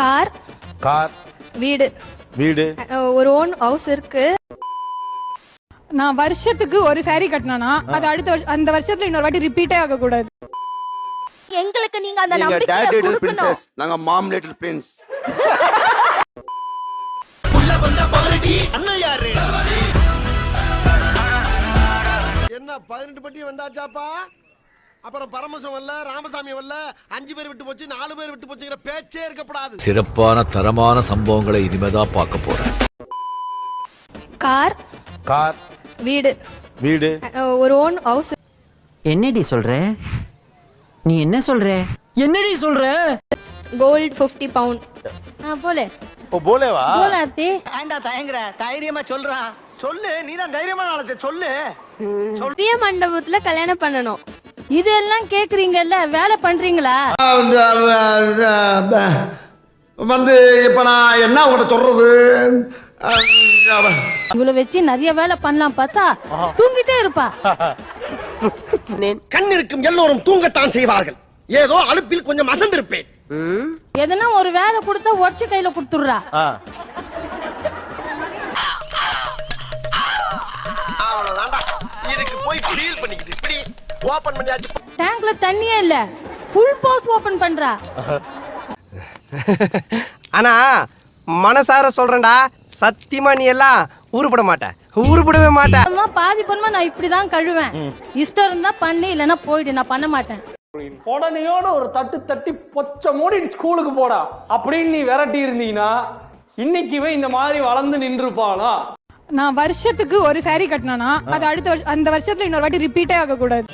Car car வீடு வீடு ஒரு ஓன் ஹவுஸ் இருக்கு. நான் வருஷத்துக்கு ஒரு saree கட்டினா அது அடுத்த அந்த வருஷத்துல இன்னொரு வாட்டி ரிப்பீட்டே ஆக கூடாது. எங்களுக்கு நீங்க அந்த நீங்க நம்பிக்கையை டாட் லிட்டில் கொடுக்கணும். பிரின்சஸ், நாங்க மாம் லிட்டில் பிரின்ஸ். உள்ள வந்த பவரடி அண்ணா யாரு? என்ன 18 பட்டி வந்தாச்சாப்பா? அப்புறம் பரமசம் வரல, ராமசாமி வரல, 5 பேர் விட்டு போச்சு, 4 பேர் விட்டு போச்சுங்கிற பேச்சே இருக்கப்படாது. சிறப்பான தரமான சம்பவங்களை இனிமேதான் பார்க்க போறேன். கார் கார் வீடு வீடு ஒரு ஓன் ஹவுஸ். என்னடி சொல்ற? நீ என்ன சொல்ற? என்னடி சொல்ற? Gold 50 pound. போலே ஓ போலேவா? போலாத்தி ஏண்டா தயங்குற? தைரியமா சொல்றா. சொல்லு, நீதான் தைரியமான ஆளு, சொல்லு. பெரிய மண்டபத்துல கல்யாணம் பண்ணணும். இதெல்லாம் கேக்குறீங்கல்ல, வேலை பண்றீங்களா? வந்து இப்ப நான் என்ன உங்கள்ட்ட சொல்றது? இவ்வளவு வச்சு நிறைய வேலை பண்ணலாம் பார்த்தா தூங்கிட்டே இருப்பா. கண் இருக்கும் எல்லோரும் தூங்கத்தான் செய்வார்கள். ஏதோ அலுப்பில் கொஞ்சம் அசந்திருப்பேன். எதனா ஒரு வேலை கொடுத்தா உடச்சு கையில கொடுத்துடுறா. அவ்வளவுதான்டா. இதுக்கு போய் ஃபீல் பண்ணிக்கிட்டு இப்படி ஓபன் பண்ணியாச்சு. டேங்க்ல தண்ணியே இல்ல, ஃபுல் போஸ் ஓபன் பண்றா. ஆனா மனசார சொல்றேன்டா, சத்தியமா நீ எல்லாம் உருப்படவே மாட்ட. அம்மா பாதி பண்ணுமா, நான் இப்படிதான் கழுவேன். இஷ்டம் இருந்தா பண்ணி, இல்லைன்னா போயிடு, நான் பண்ண மாட்டேன். உடனையோட ஒரு தட்டு தட்டி பொச்ச மூடி ஸ்கூலுக்கு போடா அப்படின்னு நீ விரட்டி இருந்தீங்கன்னா இன்னைக்கு இந்த மாதிரி வளர்ந்து நின்றுப்பாளா? நான் வருஷத்துக்கு ஒரு saree கட்டினா அது அடுத்த அந்த வருஷத்துல இன்னொரு வாட்டி ரிப்பீட்டே ஆக கூடாது.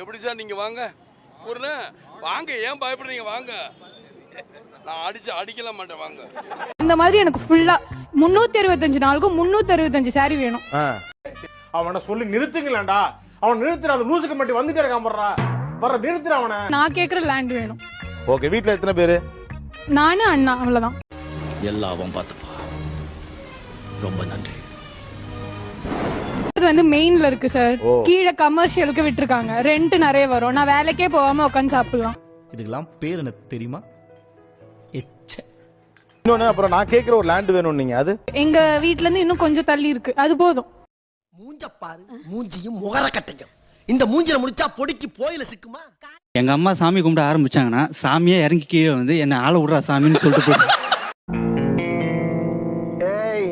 எப்படி சார் நீங்க வாங்க ஒரு வாங்க, ஏன் பயப்படுறீங்க? வாங்க, நான் அடிக்கலாம் மாட்டேன், வாங்க. இந்த மாதிரி எனக்கு ஃபுல்லா 365 நாளுக்கும் 365 saree வேணும். அவனை சொல்லி நிறுத்துங்களேன்டா. அவன் நிறுத்துற, அந்த லூசுக்கு மட்டும் வந்துட்டே இருக்கான். வர நிறுத்துற அவனை. நான் கேக்குற லேண்ட் வேணும். ஓகே, வீட்ல எத்தனை பேரு? நானு அண்ணா, அவ்வளவுதான். எல்லாம் பார்த்துப்பா. ரொம்ப நன்றி. இது வந்து மெயின்ல இருக்கு சார். கீழே கமர்ஷியலுக்கு விட்டுருக்காங்க. ரெண்ட் நிறைய வரும். நான் வேலைக்கே போகாம உட்காந்து சாப்பிடலாம். இதுக்கெல்லாம் பேர் எனக்கு தெரியுமா? இன்னொன்னு, அப்புறம் நான் கேக்குற ஒரு லேண்ட் வேணும். நீங்க அது எங்க வீட்ல இருந்து இன்னும் கொஞ்சம் தள்ளி இருக்கு, அது போதும். மூஞ்ச பாரு, மூஞ்சியும் முகர கட்டையும். இந்த மூஞ்சில முடிச்சா பொடிக்கு போயில சிக்குமா? எங்க அம்மா சாமி கும்பிட ஆரம்பிச்சாங்கன்னா சாமியே இறங்கி கீழே வந்து என்ன ஆள விடுறா சாமின்னு சொல்லிட்டு போயிட்டு. ஏய்,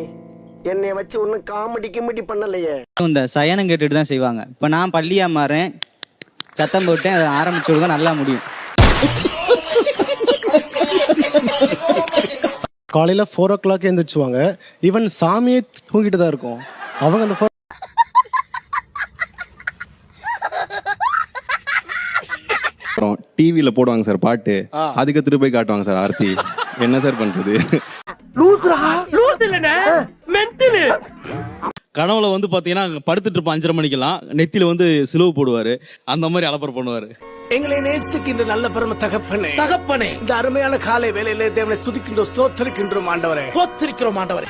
என்னைய வச்சு ஒன்னும் காமெடி கிமெடி பண்ணலையே. இந்த சயனம் கேட்டுட்டு தான் செய்வாங்க. இப்ப நான் பள்ளியா மாறேன், சத்தம் போட்டேன், அதை ஆரம்பிச்சவங்க நல்லா முடியும். காலையில 4 o'clock எழுந்திரிச்சுவாங்க. ஈவன் சாமியே தூங்கிட்டு தான் இருக்கும். அவங்க அந்த அப்புறம் டிவில போடுவாங்க சார் பாட்டு, அதுக்கு திருப்பி போய் காட்டுவாங்க சார் ஆர்த்தி. என்ன சார் பண்றது? கனவுல வந்து பாத்தீங்கன்னா படுத்துட்டு இருப்போம் 5:30 மணிக்கெல்லாம், நெத்தியில வந்து சிலுவை போடுவாரு, அந்த மாதிரி அலப்பறை பண்ணுவாரு. எங்களை நேசிக்கின்ற நல்ல பெருமை தகப்பனே, தகப்பனே, இந்த அருமையான காலை வேளையிலே தேவனை ஸ்துதிக்கின்றோம், ஸ்தோத்திரிக்கின்றோம் ஆண்டவரே, ஸ்தோத்திரிக்கிறோம் ஆண்டவரே.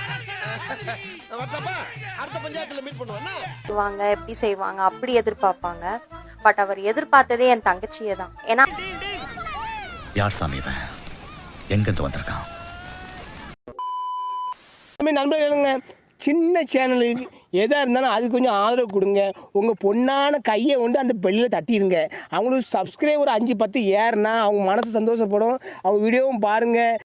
அடுத்த பஞ்சாயத்துல மீட் பண்ணுவாங்க. எப்படி செய்வாங்க அப்படி எதிர்பார்ப்பாங்க. பட் அவர் எதிர்பார்த்ததே என் தங்கச்சியே தான். ஏன்னா யார் சாமி இவன்? எங்கிருந்து வந்திருக்கான்? நண்பர்களுங்க, சின்ன சேனலுக்கு எதாக இருந்தாலும் அது கொஞ்சம் ஆதரவு கொடுங்க. உங்கள் பொண்ணான கையை கொண்டு அந்த பெல்லில் தட்டிடுங்க. அவங்களுக்கு சப்ஸ்கிரைபர் 5-10 ஏறுனா அவங்க மனசு சந்தோஷப்படும். அவங்க வீடியோவும் பாருங்கள்.